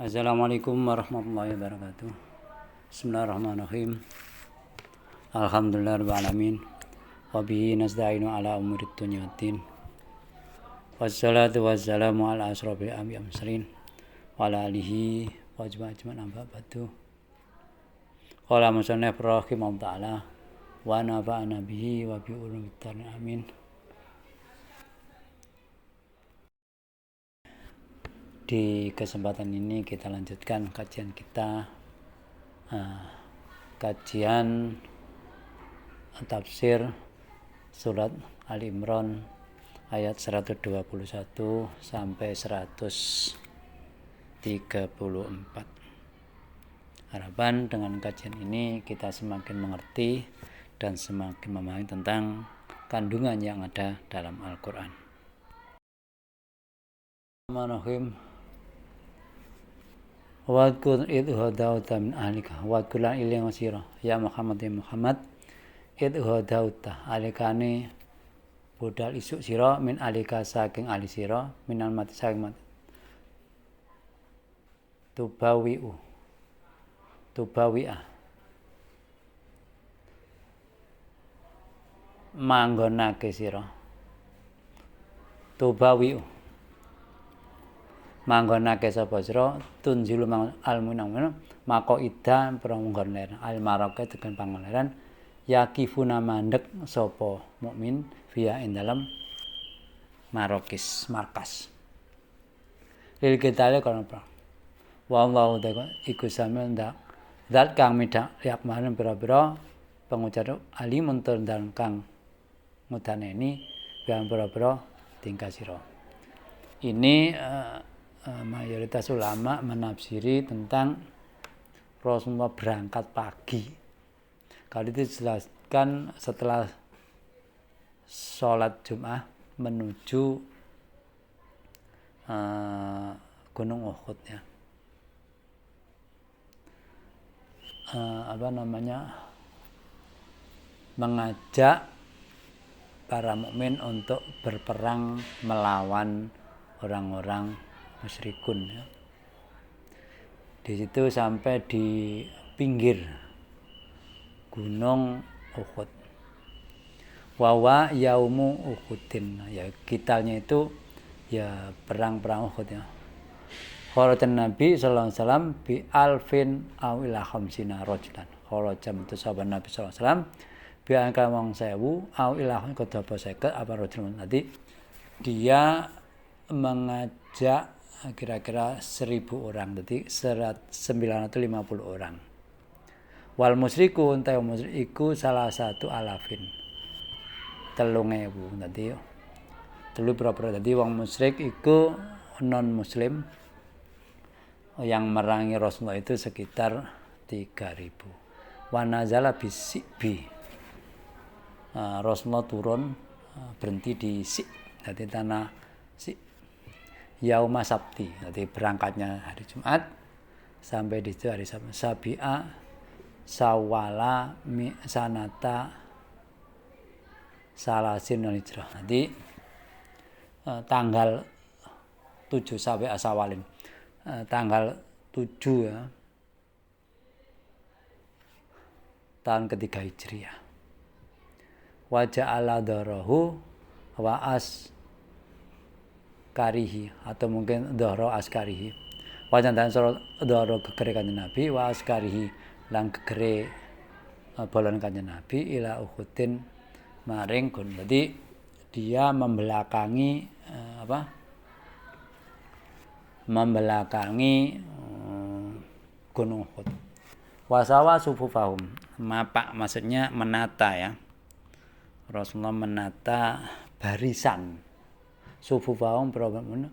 Assalamualaikum warahmatullahi wabarakatuh. Bismillahirrahmanirrahim. Alhamdulillahirabbil alamin. Wa bihi nasta'inu ala umurid dunya waddin. Wassalatu wassalamu ala asrofil anbiya'i wal mursalin wa ala alihi wa ajma'in amma ba'du. Qala musannif rahimahullah ta'ala wa nafa'ana bihi wa bi ulumid darin amin. Di kesempatan ini kita lanjutkan kajian kita, kajian tafsir surat Ali Imran ayat 121 sampai 134. Harapan dengan kajian ini kita semakin mengerti dan semakin memahami tentang kandungan yang ada dalam Al-Quran. Bismillahirrahmanirrahim. Wadkur idh hadauta min ahlika wadkur lan iling sira ya Muhammad idh hadauta alikane budal isuk sira min alika saking ahli sira minal mati saking mati tubawi'a manggonake sira tubawi'u manggonake sapa sira tunzilu almunang mako ida pranggon ler al marake tekan pangoleran yakifuna mandek sapa mukmin via ing dalam marokis markas lil kitale kono pra wallahu ta'ala iku sampeyan zat kang midak yak marang pira-pira pengucap alimun tur dan kang mudaneni kang pira-pira tingkah sira ini mayoritas ulama menafsiri tentang Rasulullah berangkat pagi. Kali itu dijelaskan setelah sholat Jum'ah menuju Gunung Uhud ya. Mengajak para mukmin untuk berperang melawan orang-orang musyrikun ya. Di situ sampai di pinggir Gunung Uhud. Wawa yaumu Uhudin ya, kitalnya itu ya perang Uhud ya. Kharajan Nabi sallallahu alaihi wasallam bi alfin aw ila khamsina rajulan. Kharajan itu sahabat Nabi sallallahu alaihi wasallam bi angka wong 1000 aw ila kedapa 50 apa rajulun tadi dia mengajak kira-kira 1000 orang, jadi 950 orang. Wal musyriku utawa musyriku salah satu alafin 3000. Tadi telu berapa tadi wong musyrik iku non muslim yang merangi Rasulullah itu sekitar 3000. Wa nazala bisibi. Rasulullah turun berhenti di Sik, jadi tanah Sik. Yauma Sabti, jadi berangkatnya hari Jumat sampai di situ hari Sabtu. Sabi'a Sawala sanata salasin hijrah. Jadi tanggal 7 sampai Asawalin. Tanggal 7 ya. Tahun ketiga Hijriah. Wa ja'ala darahu wa karihi atau mungkin dhahra askarihi wajan dan soro dhahra gegere kanjeng Nabi wa askarihi lan gegere bolon kanjeng Nabi ila Uhudin maring gun. Jadi dia membelakangi Gunung Uhud. Wasawa sufufahum mapak maksudnya menata ya. Rasulullah menata barisan sufufahum problem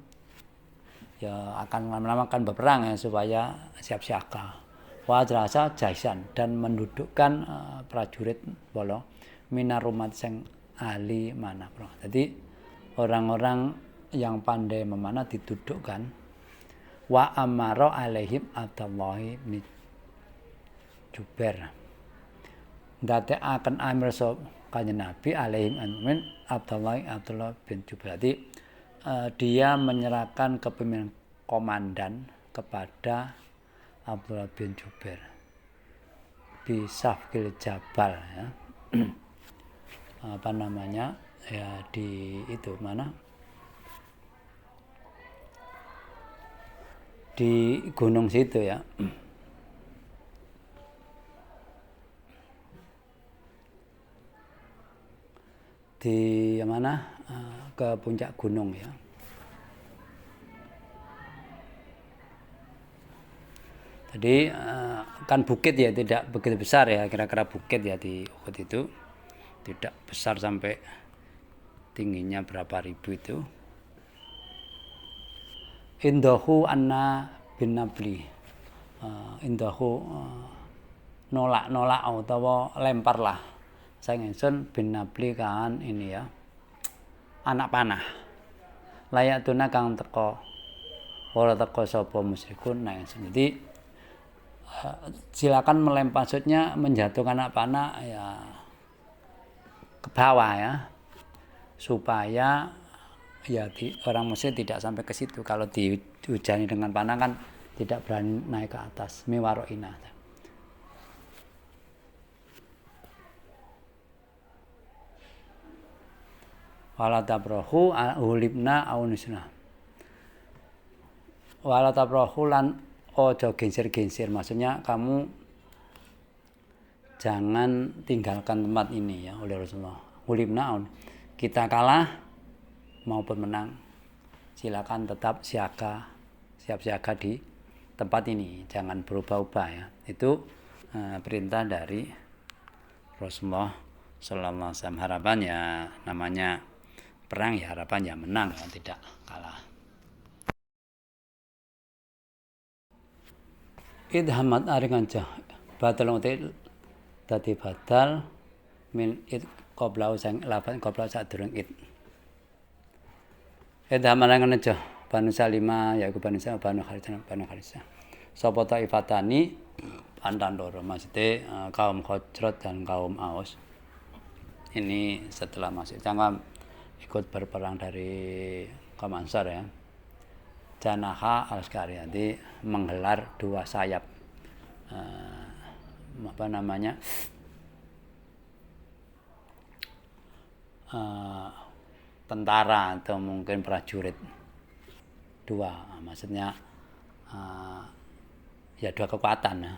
ya akan lama-lama akan berperang ya supaya siap siaga. Wa terasa jaisan dan mendudukkan prajurit bolo minarumat sing ahli manah. Jadi orang-orang yang pandai memanah didudukkan. Wa amara alaihim Abdullah bin Jubair. Ndadekaken amir sop kanjeng Nabi alaihim amin Abdullah bin Jubair. Dia menyerahkan kepemimpinan komandan kepada Abdullah bin Jubair bisafkil jabal ya. Apa namanya ya, di itu mana, di gunung situ ya, di mana, ke puncak gunung ya. Jadi kan bukit ya, tidak begitu besar ya, kira-kira bukit ya di Uhud itu, tidak besar sampai tingginya berapa ribu itu. Indahu anna bin nabli, indahu nolak utawa lemparlah saya ingsun bin nabli kan ini ya, anak panah layak tuna kang teko ora teko sapa musyrikun. Nah jadi silakan melempar, maksudnya menjatuhkan anak panah ya ke bawah ya, supaya ya orang musyrik tidak sampai ke situ. Kalau dihujani dengan panah kan tidak berani naik ke atas. Miwaroina. Wala tabrahu ulibna aunisna. Wala tabrahu lan ojo gensir-gensir, maksudnya kamu jangan tinggalkan tempat ini ya oleh Rasulullah. Ulibna, kita kalah maupun menang, silakan tetap siap siaga di tempat ini, jangan berubah-ubah ya. Itu perintah dari Rasulullah Sallallahu Alaihi Wasallam. Harapannya namanya perang ya, harapannya menang ya, tidak kalah. Idhamat aringan jah batal util dadi batal min id qablau sang lafal qablau sadurung id. Idhamat aringan jah Banu Salimah yaiku Banu Salimah Banu Kharisah. Sapa taifatani pandan loro, maksudnya kaum Khazraj dan kaum Aus. Ini setelah masuk jangan ikut berperang dari kaum Ansar ya. Janaha al-Askari, jadi menggelar dua sayap, apa namanya, tentara atau mungkin prajurit dua, maksudnya ya dua kekuatan ya.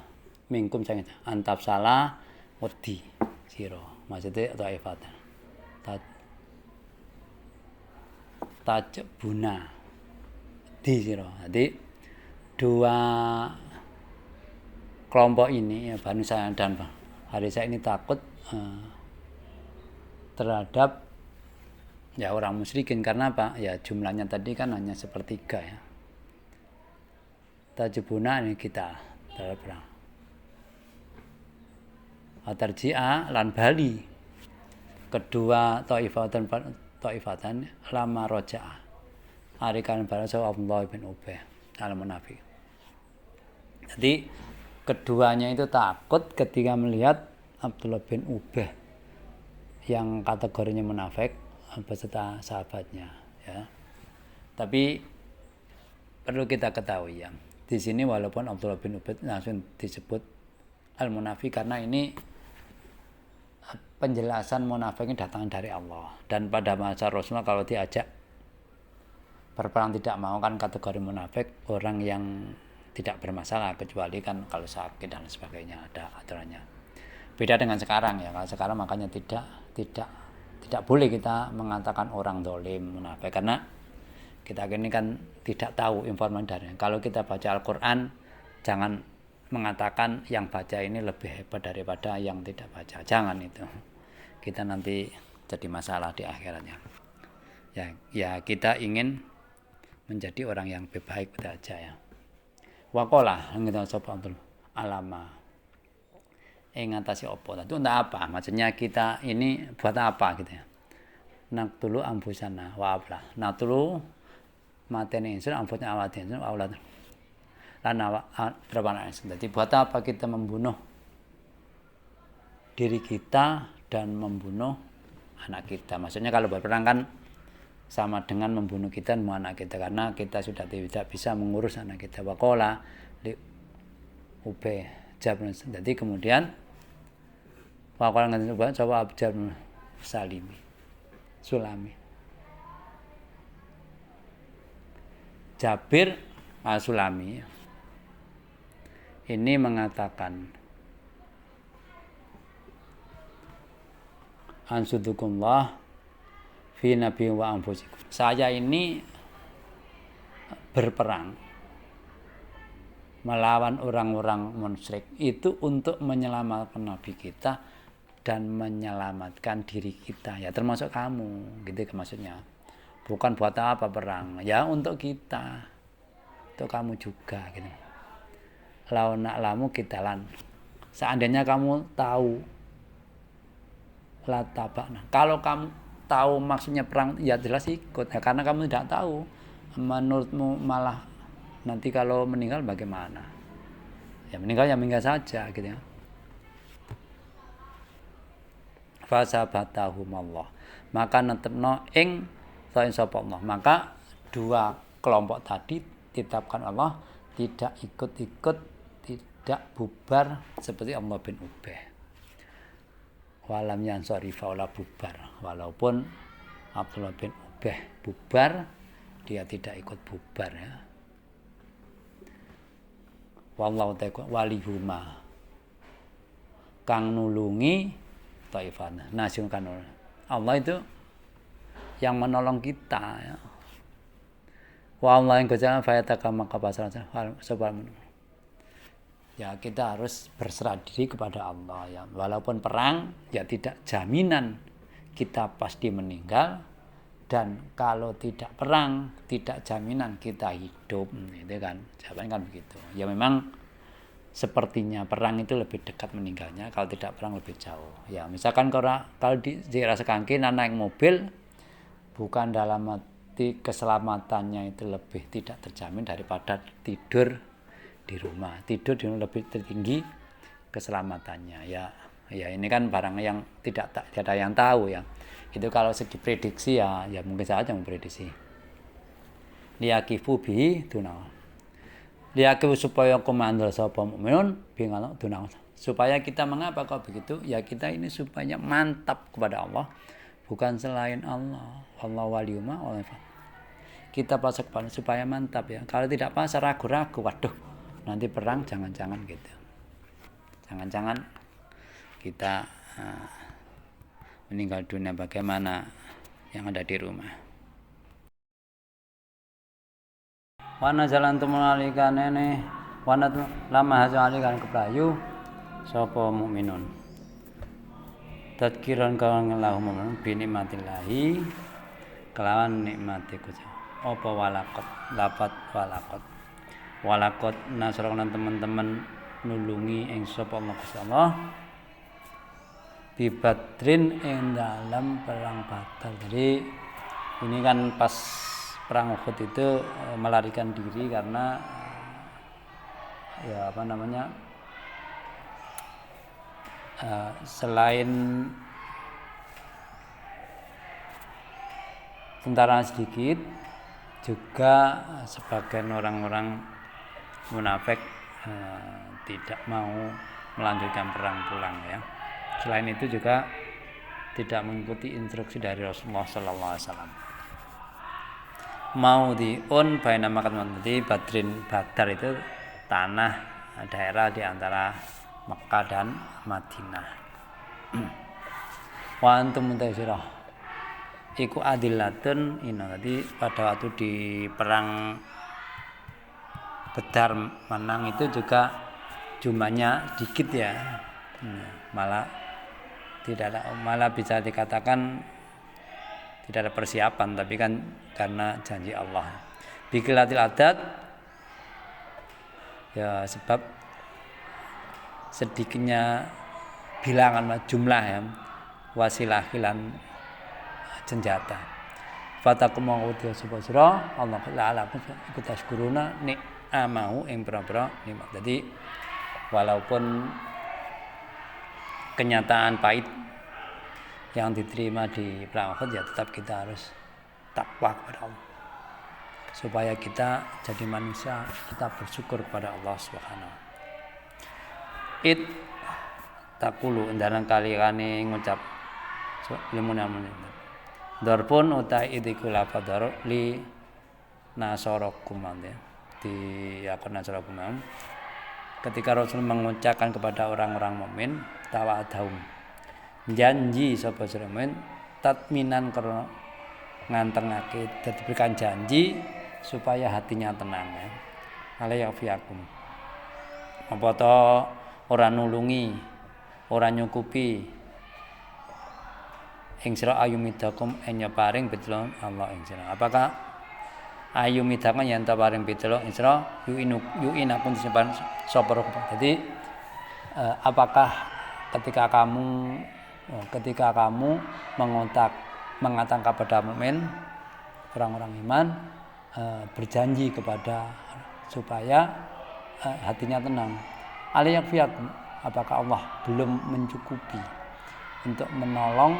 Mingkum sangat antap salah wedi siro, maksudnya taifatan tajbuna di siro. Jadi dua kelompok ini ya, Banu Salimah dan Harisah ini takut terhadap ya orang musyrikin. Karena apa? Ya jumlahnya tadi kan hanya sepertiga ya. Tajbuna ini kita terhadap perang. Atarji'a lan bali kedua taifatan lama roja'a arikan barasaw Abdullah bin Ubay al-Munafiq. Jadi keduanya itu takut ketika melihat Abdullah bin Ubay yang kategorinya munafik beserta sahabatnya ya. Tapi perlu kita ketahui ya, di sini walaupun Abdullah bin Ubay langsung disebut al-Munafiq karena ini penjelasan munafik ini datang dari Allah. Dan pada masa Rasulullah kalau diajak berperang tidak mau kan kategori munafik orang yang tidak bermasalah, kecuali kan kalau sakit dan sebagainya ada aturannya. Beda dengan sekarang ya, kalau sekarang makanya tidak boleh kita mengatakan orang dolim munafik karena kita ini kan tidak tahu informasi darinya. Kalau kita baca Al-Quran jangan mengatakan yang baca ini lebih hebat daripada yang tidak baca, jangan itu. Kita nanti jadi masalah di akhiratnya. Ya kita ingin menjadi orang yang baik saja ya. Waqala ngene sapa alama ngatasi apa? Itu enggak apa? Maksudnya kita ini buat apa gitu ya. Naqtulu ambusana wa abla. Naqtulu matene insun ambutnya awatin insun aulad. Lan berapa insun. Jadi buat apa kita membunuh diri kita dan membunuh anak kita? Maksudnya kalau berperang kan sama dengan membunuh kita dan anak kita, karena kita sudah tidak bisa mengurus anak kita. Waqala li Ubay Jabal. Jadi kemudian waqala ngene coba Abjad Sulami. Jabir Al-Sulami ini mengatakan ansudukumullah fi nabi wa anfusikum. Saya ini berperang melawan orang-orang musyrik itu untuk menyelamatkan nabi kita dan menyelamatkan diri kita, ya termasuk kamu, gitu maksudnya. Bukan buat apa perang, ya untuk kita, untuk kamu juga, gitu. Lau na'lamu qitalan. Seandainya kamu tahu latabakna. Kalau kamu tahu maksudnya perang, ya jelas ikut. Ya, karena kamu tidak tahu. Menurutmu malah nanti kalau meninggal bagaimana? Ya meninggal saja, gitu ya. Fasabatahumullah. Maka netepno ing sapa Allah. Maka dua kelompok tadi ditetapkan Allah tidak ikut-ikut, tidak bubar seperti Abdullah bin Ubay. Walam yansari faula bubar. Walaupun Abdullah bin Ubay bubar, dia tidak ikut bubar, ya. Wallahu ta'ala walihuma. Kang nulungi taifana. Nasyun kanul. Allah itu yang menolong kita, ya. Wa Allah yang kejalan fayataka maka pasal ya kita harus berserah diri kepada Allah, ya. Walaupun perang, ya tidak jaminan kita pasti meninggal, dan kalau tidak perang tidak jaminan kita hidup, itu kan jawabannya kan begitu. Ya memang sepertinya perang itu lebih dekat meninggalnya, kalau tidak perang lebih jauh. Ya misalkan kalau dirasakan naik mobil, bukan dalam arti keselamatannya itu lebih tidak terjamin daripada tidur di rumah. Tidur di rumah lebih tertinggi keselamatannya, ya ini kan barang yang tidak ada yang tahu, ya. Itu kalau segi prediksi, ya mungkin saja memprediksi. Liyakifu bihi dunau. Liyakifu supaya komandel sapa mukminun bingung dunau. Supaya kita mengapa kok begitu? Ya kita ini supaya mantap kepada Allah, bukan selain Allah. Allah waliyuma Allah. Kita pasang kepada supaya mantap, ya. Kalau tidak pas ragu-ragu, waduh, nanti perang jangan-jangan gitu. Jangan-jangan kita meninggal dunia, bagaimana yang ada di rumah. Wana jalan temualikan ini, wana lama hasil alikan keplayu, sopo mukminun. Tadkiran kawan ngelahu mukminun bini matillahi, kelawan nikmati kuja. Opo walakot, dapat walakot nasronan teman-teman nulungi ing sopo Allah. Bibadrin ing dalam perang Badar. Jadi ini kan pas perang Uhud itu melarikan diri karena selain tentara sedikit, juga sebagian orang-orang munafik tidak mau melanjutkan perang pulang, ya. Selain itu juga tidak mengikuti instruksi dari Rasulullah sallallahu alaihi wasallam. Mau diun baina makan di Badar itu tanah daerah di antara Mekah dan Madinah. Wa antum muntasirah. Iku adillatun tadi pada waktu di perang Badar menang itu juga jumlahnya dikit, ya. Malah bisa dikatakan tidak ada persiapan, tapi kan karena janji Allah. Bikilatil adat, ya sebab sedikitnya bilangan jumlah, ya, wasilah hilan senjata. Fatakum ma'udhu subhasra Allah ta'ala ikutashkuruna ni'amahu ing bera-bera nikmat. Jadi walaupun kenyataan pahit yang diterima di perang Uhud, ya tetap kita harus takwa kepada Allah. Supaya kita jadi manusia, kita bersyukur kepada Allah Subhanahu. It takulu ndaran kalikane ngucap limun. Darpun utai idiku lafadzar li nasarakum ya. Di akun nasarakum. Ketika Rasul mengucapkan kepada orang-orang mukmin tawadhum. Janji sapa siramen tatminan karena ngantengake diberikan janji supaya hatinya tenang ya. Alayafiakum. Apa to ora nulungi, ora nyukupi ing sira ayumidakum enya paring pitulung Allah ing sira. Apakah ayumidakum yen ta paring pitulung ing sira yuinakun disimpan sapa roh. Jadi apakah ketika kamu mengatakan kepada mukmin orang-orang iman berjanji kepada supaya hatinya tenang. Aliyakfiyakum, apakah Allah belum mencukupi untuk menolong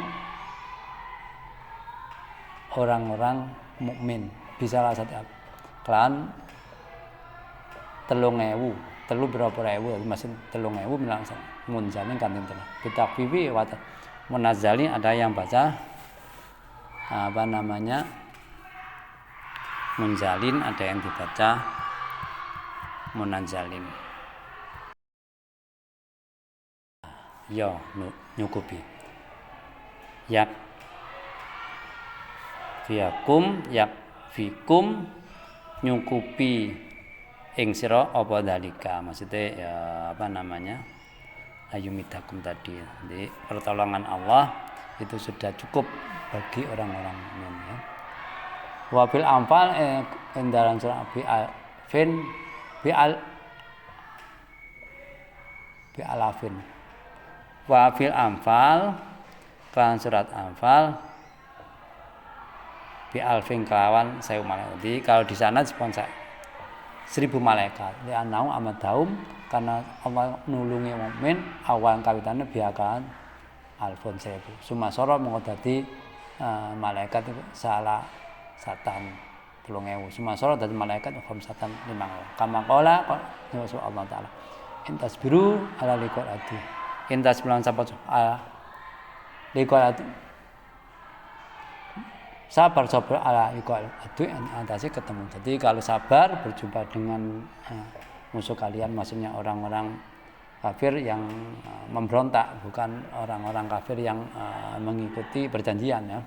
orang-orang mukmin? Bisa lah satu kelan 3.000 berapa ribu masih 3.000 bilang munzalin kan itu bitakfifi wa munazalin. Ada yang baca munzalin, ada yang dibaca munazalin. Ya nyukupi yak fikum nyukupi ing sira apa dalika, maksudnya ya ayumidakum tadi. Jadi pertolongan Allah itu sudah cukup bagi orang-orang mukmin ya. Wa fil anfal dalam surah alafin wa fil anfal kan surat Anfal bi alfin kelawan 1000 malaikat. Jadi kalau di sana sponsor 1000 malaikat. Ya nau amadhaum karena Allah nulungi mukmin awal kawitane biakan alfun 1000. Sumasara mengko dadi malaikat itu salah satan 3000. Sumasara dadi malaikat khamsatan 5000. Kama qala Allah taala. Intas biru ala liqal adu. Intas bilang sapa liqal adu. Sabar ala liqal adu antase ketemu. Jadi kalau sabar berjumpa dengan musuh kalian, maksudnya orang-orang kafir yang memberontak, bukan orang-orang kafir yang mengikuti perjanjian ya.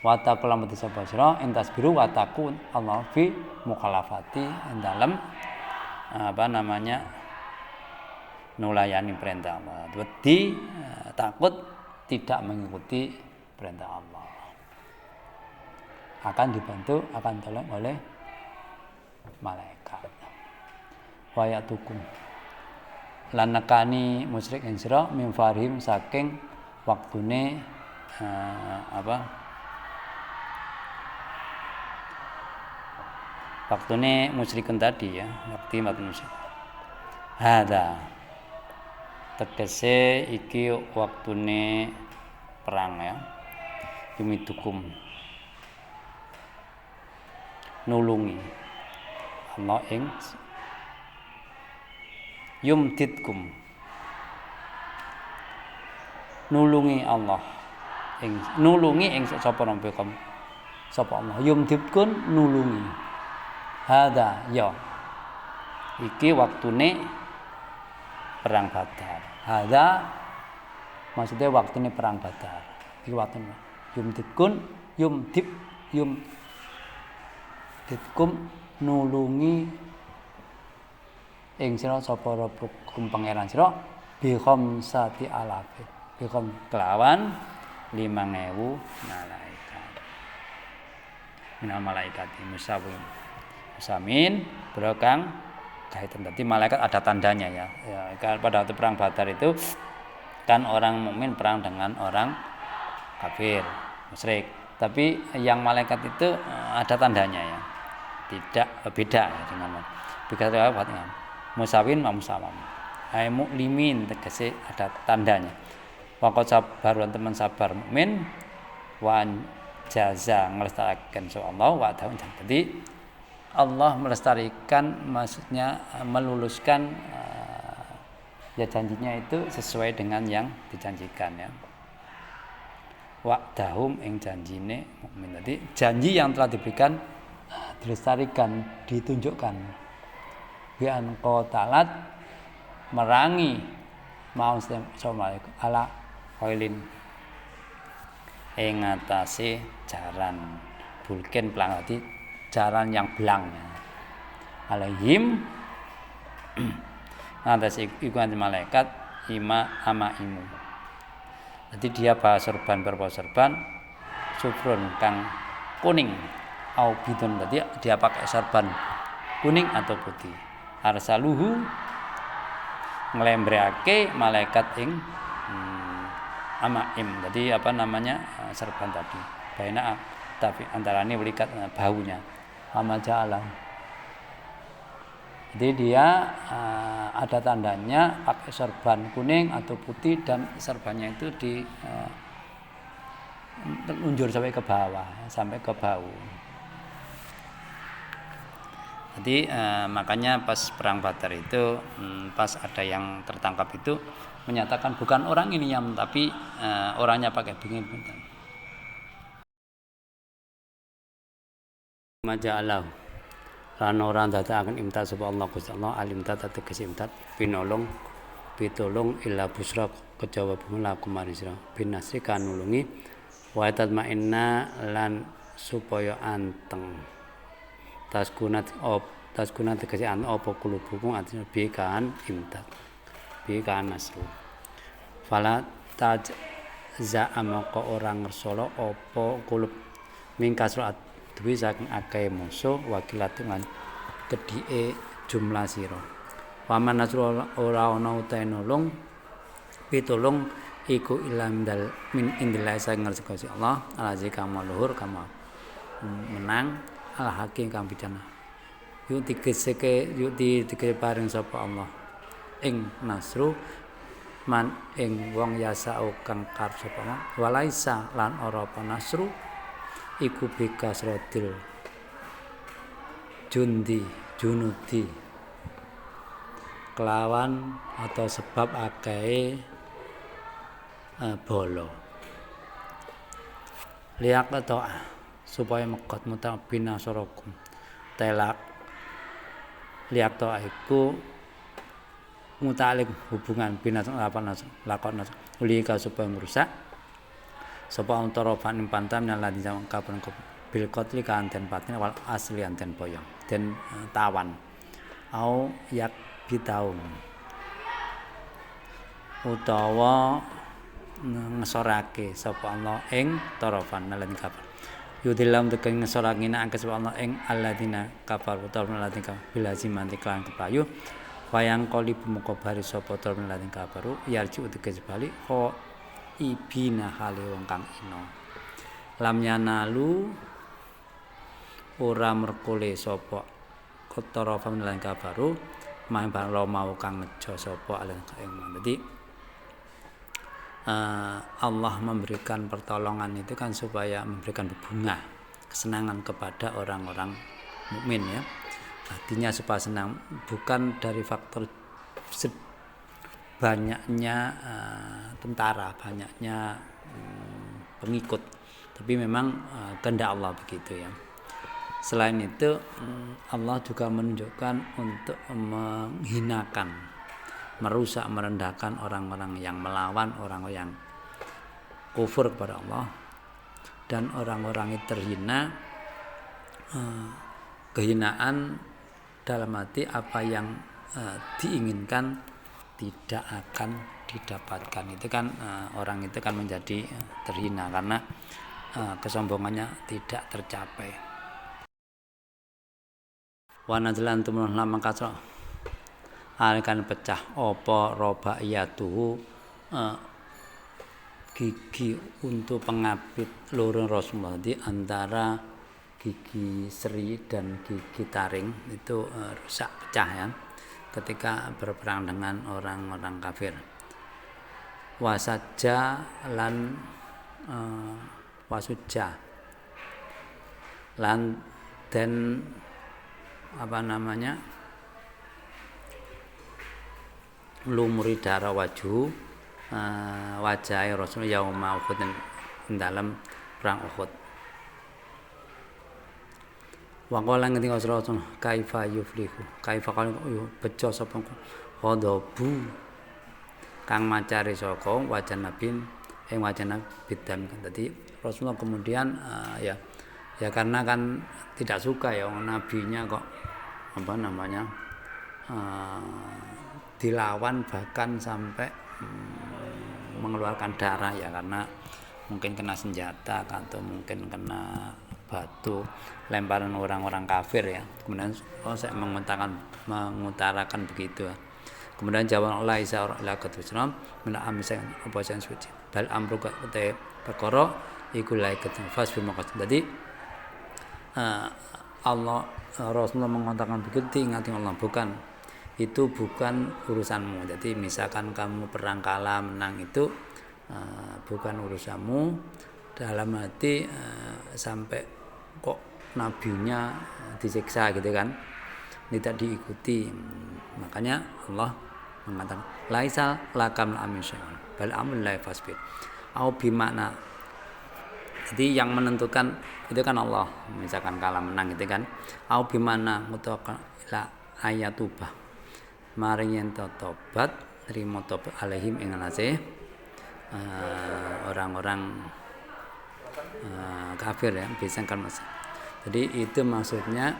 Wataku lamati sapa sira entas biru wataku Allah fi mukhalafati dalam nulayani perintah Allah. Wedi takut tidak mengikuti perintah Allah. Akan dibantu, akan tolong oleh malaikat. Wayatukum lan nekani musyrik ing sira min farhim saking waktune waktune musyrikun tadi ya, waktu mati musyrik. Hada tegese iki waktune perang ya. Yumidukum nulungi Allah ing yumtidkum nulungi Allah ing sapa nambekom sapa Allah yumtidkun nulungi hada ya iki waktune perang Badar. Hada maksudnya waktune perang Badar. Iki waktune yumtidkum nulungi ing sira sapa rabbukum pangeran sira bi khamsati alafin bi kelawan 5.000 malaikat minal malaikat musamin berokang kaitan. Tadi malaikat ada tandanya ya. Pada waktu perang Badar itu kan orang mukmin perang dengan orang kafir musyrik, tapi yang malaikat itu ada tandanya ya, tidak beda ya dengan musawin wa musawam. Ai muklimin tegese ada tandanya. Waqat sabar teman sabar mukmin wan jaza ngelestarikan Allah wa'dahu. Jadi Allah melestarikan, maksudnya meluluskan ya janjinya itu sesuai dengan yang dijanjikan ya. Wa'dahum ing janjine mukmin. Jadi janji yang telah diberikan dilestarikan, ditunjukkan. Bi an qatalat merangi mau assalamualaikum ala khailin ing atase jaran bulken pelang, dadi jaran yang belang alaihim atas iku malaikat amaimu. Jadi dia bawa sorban berbawa sorban sufrun kang kuning au bidun, tadi dia pakai sorban kuning atau putih. Arsaluhu ngelembreake malaikat ing amaim. Jadi sorban tadi baina tapi antarane welikat baunya ama ja'ala. Jadi dia ada tandanya pakai sorban kuning atau putih dan sorbannya itu unjur sampai ke bawah, sampai ke bau. Jadi makanya pas perang Badar itu pas ada yang tertangkap itu menyatakan bukan orang ini yang tapi orangnya pakai dingin. Maja'alahu lan ora ndadekaken imtad sapa Allah Gusti Allah alimtad tegese imtad pinolong pitulung illa busra kejaba laku marisra binasri kanulungi wa tatmainna lan supaya anteng taskunat tegese an apa kulubukum artinya bi kan imtad bi kan nasru fala taj za'amaka orang ngersolo apa kulub mingkasrat duwi saking akeh musuh wakilat dengan kedhike jumlah sira. Paman nasru ora ana utahe nulung pitulung iku ilam dal min indillah saking ngerti Allah alazi kang luhur kama menang al hakim kang bidana. Yuk dikese paring sapa Allah ing nasru man ing wong yasau kang karep sapa Allah walaisa lan ora apa nasru iku bika srodil junudi kelawan atau sebab akeh bolo liak atau supaya mekot mutabina sorokum telak liak to iku mutalik hubungan binat lakon ulika supaya merusak sapa antara fanim pantam nyaladi kapan bil qatli kanten patin wal asli anten boyong den tawan au yak bitaun utawa ngesorake sapa Allah ing tarafan lan kapan yudilam tekan ngesorake nek sapa Allah ing alladzina kafar utawa lan bilaziman iklan kepayu wayang qalib mukabari sapa utawa lan kafaru yarji utek bali ibina hale wong kang ina lam yanalu ora merkule sapa kotara lan kabaru main mau kang nejo sapa alen ing. Dadi Allah memberikan pertolongan itu kan supaya memberikan bunga kesenangan kepada orang-orang mukmin ya. Artinya supaya senang bukan dari faktor banyaknya tentara, banyaknya pengikut, tapi memang kehendak Allah begitu ya. Selain itu Allah juga menunjukkan untuk menghinakan, merusak, merendahkan orang-orang yang melawan, orang-orang yang kufur kepada Allah, dan orang-orang yang terhina. Kehinaan dalam arti apa yang diinginkan tidak akan didapatkan. Itu kan orang itu kan menjadi terhina karena kesombongannya tidak tercapai. Wa nadlan tumrun lamang kasra akan pecah apa robaiyatuhu gigi untuk pengapit loro Rasulullah di antara gigi seri dan gigi taring itu rusak pecah ya ketika berperang dengan orang-orang kafir. Wasaja lan wasuja lan den lumuri dara wajhu wajah Rasul yauma Uhud dalam perang Uhud. Wa qala ngendika Rasul kaifa yuflihu kaifa qala bejo sapa ghadabu kang macare saka wajah Nabi ing wajah Nabi bidam. Dadi Rasulullah kemudian ya karena kan tidak suka ya nabinya kok dilawan bahkan sampai mengeluarkan darah ya, karena mungkin kena senjata atau mungkin kena batu lemparan orang-orang kafir ya. Kemudian saya mengutarakan begitu ya. Kemudian jawab Allah Isa ila katusram min amsa apa sing suci bal amru ka te perkara iku lae ketafas fi maqas. Jadi Allah Rasulullah mengatakan begitu, ingat Allah, itu bukan urusanmu. Jadi misalkan kamu perang kalah menang itu bukan urusanmu, dalam hati sampai kok nabinya disiksa gitu kan, tidak diikuti. Makanya Allah mengatakan laisa lakam amin syai'un bal amrun la fasbir au bimakna. Jadi yang menentukan itu kan Allah, misalkan kalah menang gitu kan, au bimana mutaka la ayatubah maring yen tobat trimo tobat alaihim ing nase orang-orang kafir ya, bisa kan Mas. Jadi itu maksudnya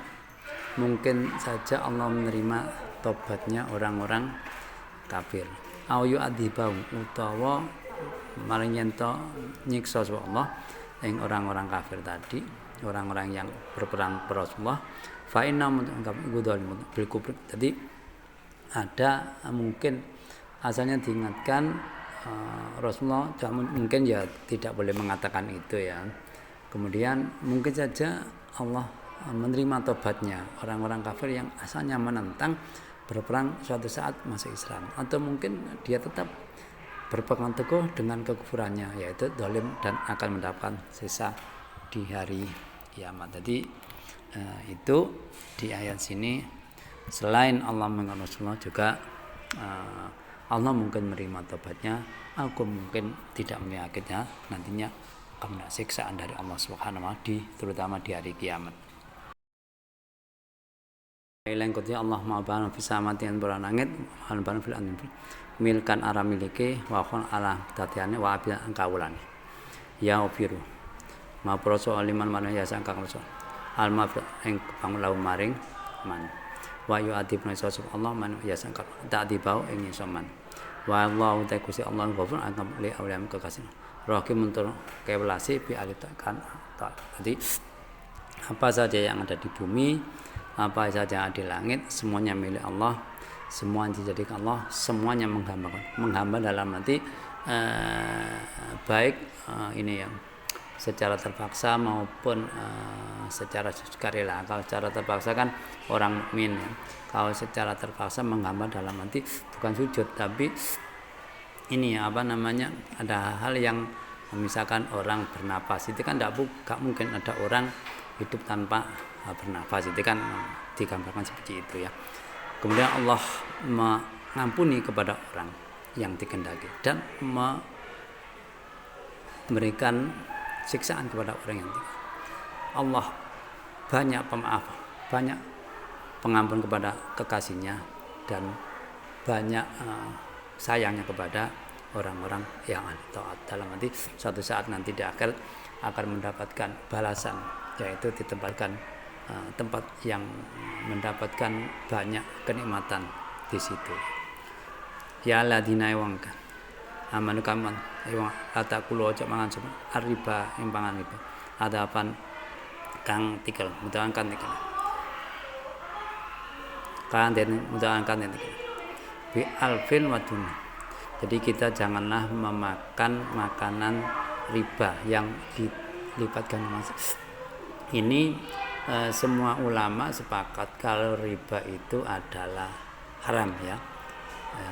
mungkin saja Allah menerima tobatnya orang-orang kafir. Au yu'adzibahum utawa maring yen to nyiksa Allah yang orang-orang kafir tadi, orang-orang yang berperang Rasulullah, fa inna bil kufr. Jadi ada mungkin asalnya diingatkan Rasulullah mungkin ya tidak boleh mengatakan itu ya. Kemudian mungkin saja Allah menerima tobatnya orang-orang kafir yang asalnya menentang berperang suatu saat masuk Islam, atau mungkin dia tetap berpegang teguh dengan kekufurannya, yaitu zalim dan akan mendapatkan sisa di hari kiamat. Jadi itu di ayat sini selain Allah mengenal Rasulullah juga Allah mungkin menerima tobatnya, aku mungkin tidak menyakitnya, nantinya akan mendapat siksaan dari Allah Subhanahu wa taala terutama di hari kiamat. Lengkotnya Allah ma'abana fisamati yang beranangit ma'abana fil anil milkan ara miliki wakon ala tatiane wa abil angkawulane ya ofiru ma proso aliman mana ya sangkang proso alma ing pangulau maring man wa yu adib sosok Allah man ya sangkang tak dibau ing isoman wa Allah ta Gusti Allah ghafur angkam li auliam kekasih rahim untuk kewelasi bi alitakan. Jadi apa saja yang ada di bumi, apa saja yang ada di langit, semuanya milik Allah, semua dijadikan Allah, semuanya menghamba dalam arti baik ini ya secara terpaksa maupun secara sukarela. Kalau secara terpaksa kan orang mukmin ya. Kalau secara terpaksa menghamba dalam arti bukan sujud, tapi ini ya ada hal yang misalkan orang bernapas itu kan gak mungkin ada orang hidup tanpa bernafas, itu kan digambarkan seperti itu ya. Kemudian Allah mengampuni kepada orang yang dikehendaki dan memberikan siksaan kepada orang yang tidak. Allah banyak pemaaf, banyak pengampun kepada kekasihnya dan banyak sayangnya kepada orang-orang yang taat. Dalam arti suatu saat nanti di akhir akan mendapatkan balasan, yaitu ditempatkan tempat yang mendapatkan banyak kenikmatan di situ. Ya ladina wong amanu kaman wong atakulo aja mangan sapa riba ing pangan riba. Ada apan kang tikel mudahan tikel. Kan den mudahan tikel. Bi alfin wadun. Jadi kita janganlah memakan makanan riba yang dilipatkan emas. Ini semua ulama sepakat kalau riba itu adalah haram ya,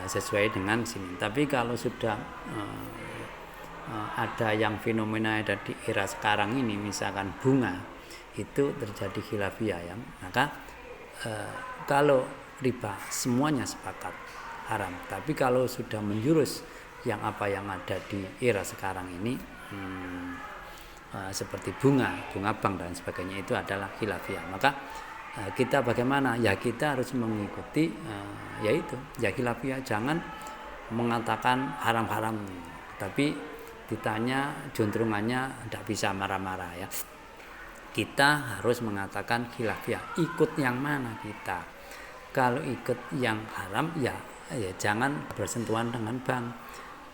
sesuai dengan sini. Tapi kalau sudah ada yang fenomena ada di era sekarang ini, misalkan bunga itu terjadi khilafiyah ya. Maka kalau riba semuanya sepakat haram, tapi kalau sudah menjurus yang apa yang ada di era sekarang ini seperti bunga bank dan sebagainya, itu adalah khilafiyah. Maka kita bagaimana? Ya kita harus mengikuti yaitu ya khilafiyah, jangan mengatakan haram-haram, tapi ditanya juntrungannya tidak bisa marah-marah ya. Kita harus mengatakan khilafiyah, ikut yang mana kita. Kalau ikut yang haram ya jangan bersentuhan dengan bank.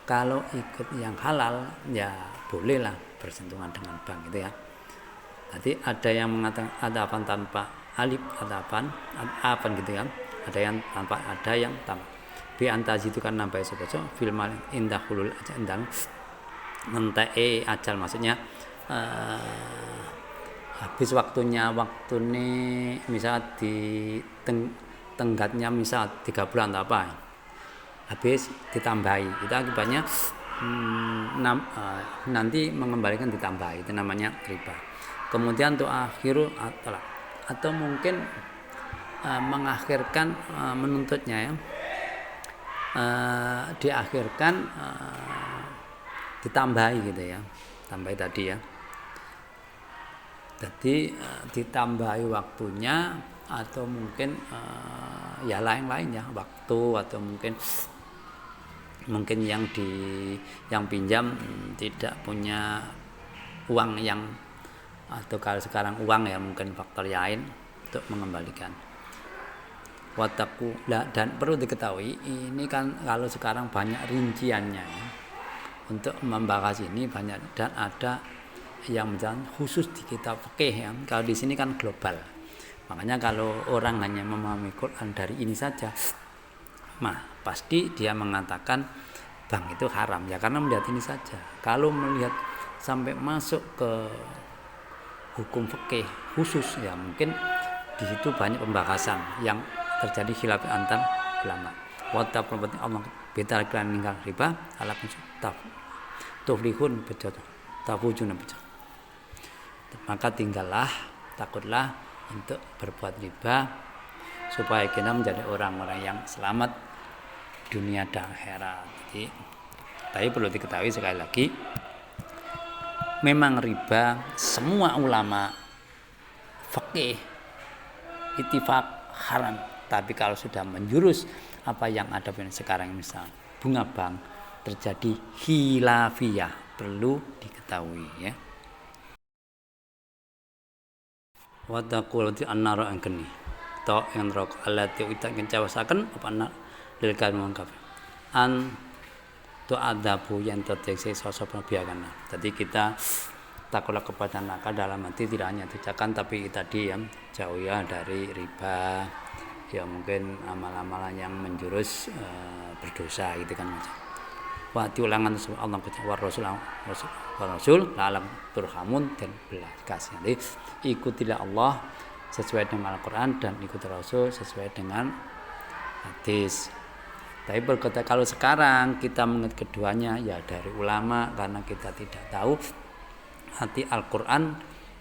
Kalau ikut yang halal ya bolehlah bersentuhan dengan bank gitu ya. Jadi ada yang mengatakan adafan tanpa alif, adafan gitu ya. Ada yang tanpa, ada yang tanpa. Bi antazi itu kan nambah sopo-sopo filmal indah hulul ajal ngentai ajal, maksudnya habis waktunya misal di tenggatnya misal 3 bulan atau apa, habis ditambahi, itu akibatnya nanti mengembalikan ditambahi, itu namanya riba. Kemudian untuk akhiru atau mungkin mengakhirkan menuntutnya ya, diakhirkan ditambahi gitu ya, tambahi tadi ya. Jadi ditambahi waktunya atau mungkin ya lain-lain ya, waktu atau mungkin yang pinjam tidak punya uang yang, atau kalau sekarang uang ya mungkin faktor lain untuk mengembalikan. Wataku dan perlu diketahui ini kan kalau sekarang banyak rinciannya ya. Untuk membahas ini banyak dan ada yang menjelaskan khusus di kitab fikih ya. Kalau di sini kan global. Makanya kalau orang hanya memahami Quran dari ini saja, pasti dia mengatakan bank itu haram ya, karena melihat ini saja. Kalau melihat sampai masuk ke hukum fikih khusus ya, mungkin di situ banyak pembahasan yang terjadi khilaf antar ulama. Wa ta'ala Allah betal kan ninggal riba ala tuflihun bejat tafujuna bejat. Maka takutlah untuk berbuat riba supaya kita menjadi orang-orang yang selamat dunia dan akhirat. Jadi, tapi perlu diketahui sekali lagi, memang riba semua ulama fikih ittifaq haram. Tapi kalau sudah menjurus apa yang ada sekarang, misal bunga bank, terjadi khilafiyah, perlu diketahui ya. Wa taqulati annara angkeni to yang rok alati utak kencawasaken apa anak lil kalmun kafir an to adabu yang terdeteksi sosok biarkan. Jadi kita takutlah kepada neraka dalam hati, tidak hanya tujakan tapi tadi yang jauh ya dari riba ya, mungkin amal-amalan yang menjurus berdosa gitu kan macam. Wa tiulangan Allah wa rasul alam turhamun dan belas kasih. Jadi ikutilah Allah sesuai dengan Al-Quran dan ikuti Rasul sesuai dengan hadis. Tapi berkata kalau sekarang kita mengerti keduanya ya dari ulama, karena kita tidak tahu arti Al-Quran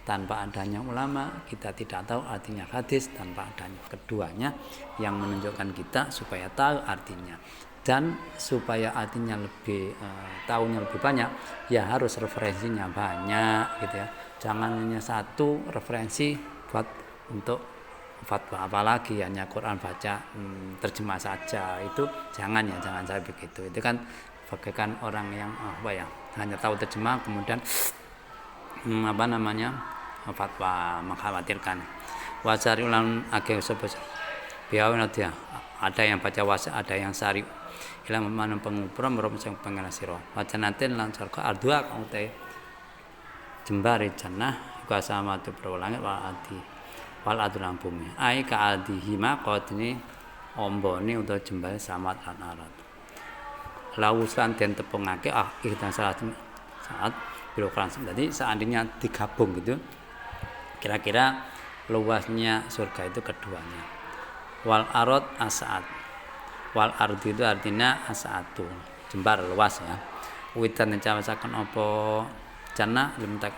tanpa adanya ulama, kita tidak tahu artinya hadis tanpa adanya keduanya, yang menunjukkan kita supaya tahu artinya. Dan supaya artinya lebih tahunya lebih banyak, ya harus referensinya banyak gitu ya. Jangan hanya satu referensi buat untuk fatwa, apalagi hanya Quran baca terjemah saja, itu jangan saya begitu. Itu kan bagaikan orang yang hanya tahu terjemah kemudian fatwa, mengkhawatirkan. Wasari ulang agak sebesar biawan dia, ada yang baca wasa, ada yang sari ilang mana pengupuran merupakan pengenas siro wacanatin lan sarka ardua kang te jembare jannah kuasa matu perulangit wal adu lan bumi ai ka adihima qadini ombone utawa jembare samat lan arat lawusan den tepungake kita saat birokran. Jadi seandainya digabung gitu, kira-kira luasnya surga itu keduanya. Wal arad asaat. Wal ardi itu artinya asaatu, jembar luas ya. Witan cawasaken apa jannah limtak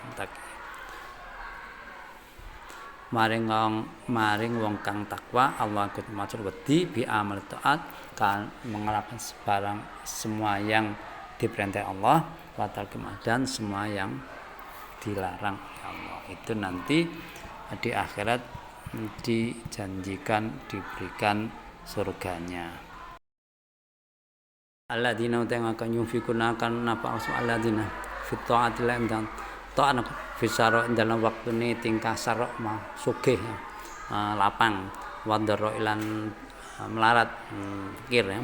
maring wong kang takwa Allah Gusti matur wedi bi amal taat kan mengerjakan semua yang diperintah Allah batal dan semua yang dilarang Allah. Itu nanti di akhirat dijanjikan diberikan surganya. Alladzina akan yunfikuna akan napa usul alladzina fi ta'atillah dan ta'an fisaro dalam waktu ini tingkah sarok sugih lapang wadaro ilan melarat pikir ya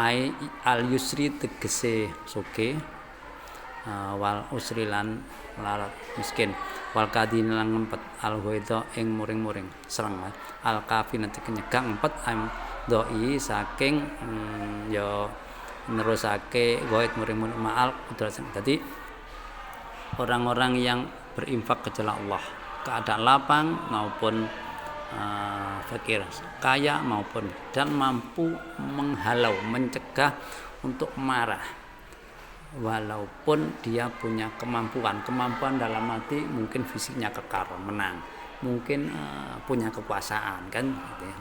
ai al yusri tegese sugih wal usri lan melarat miskin wal kadin lan ngempet al hoito ing muring-muring sereng al kafin nyegah ngempet am doi saking ya nerusake goit muring-muring ma'al udrasan. Tadi orang-orang yang berinfak ke jalan Allah keadaan lapang maupun fakir kaya maupun dan mampu menghalau mencegah untuk marah walaupun dia punya kemampuan dalam arti mungkin fisiknya kekar menang mungkin punya kekuasaan kan gitu ya.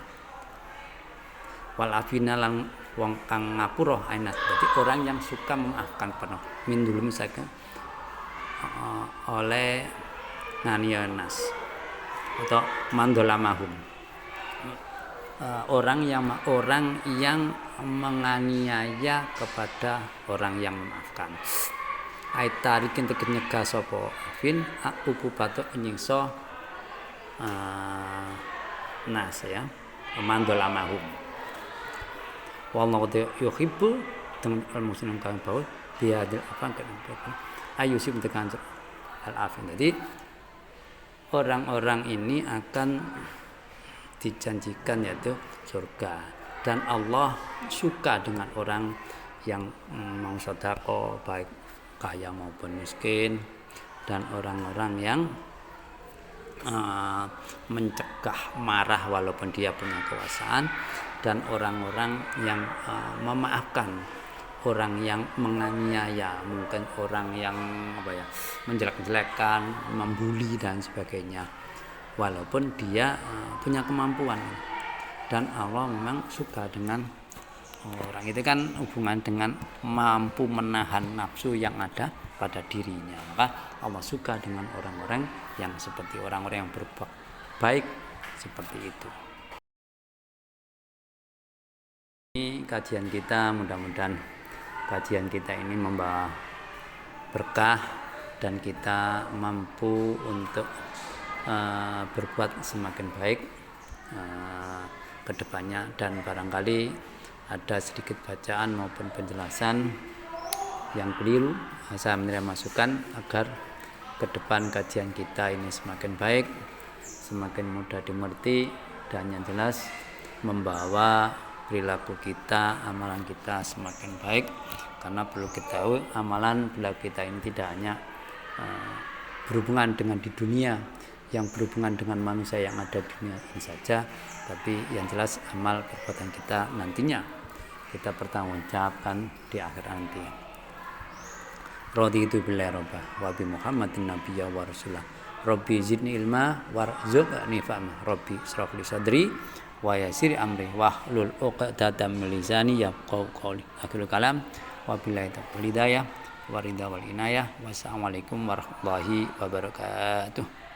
Wal afina lan wong kang ngapura ainat berarti orang yang suka memaafkan penuh min dulu misalkan oleh nanianas atau mandolamahum orang yang menganiaya kepada orang yang memaafkan ait tarikin teged nyegah sapa afin uku batuk nyingso nas ya mandolamahum wallahu yuhibbu dengan al-muslimin kang baul biadil apa kan ayu sih tekan al-afin. Jadi orang-orang ini akan dijanjikan yaitu surga dan Allah suka dengan orang yang mau sedekah baik kaya maupun miskin dan orang-orang yang mencegah marah walaupun dia punya kekuasaan dan orang-orang yang memaafkan orang yang menganiaya mungkin orang yang menjelek-jelekan membuli dan sebagainya walaupun dia punya kemampuan dan Allah memang suka dengan orang itu kan hubungan dengan mampu menahan nafsu yang ada pada dirinya maka Allah suka dengan orang-orang yang seperti orang-orang yang berbuat baik seperti itu. Ini kajian kita mudah-mudahan kajian kita ini membawa berkah dan kita mampu untuk berbuat semakin baik ke depannya dan barangkali ada sedikit bacaan maupun penjelasan yang keliru saya menerima masukan agar ke depan kajian kita ini semakin baik semakin mudah dimengerti dan yang jelas membawa perilaku kita, amalan kita semakin baik karena perlu kita tahu amalan perilaku kita ini tidak hanya berhubungan dengan di dunia yang berhubungan dengan manusia yang ada di dunia ini saja tapi yang jelas amal perbuatan kita nantinya kita bertanggungjawabkan di akhir nanti. Raditu billahi robba wa bi Muhammadin nabiyya wa rasulah Rabbi zidni ilma warzuqni fahma Rabbi ishrah li sadri wa yassir amri wahlul 'uqdatam min lisani yafqahu qawli. Akhirul kalam wa billahi taufiq hidayah wa ridha wal inayah. Wassalamualaikum warahmatullahi wabarakatuh.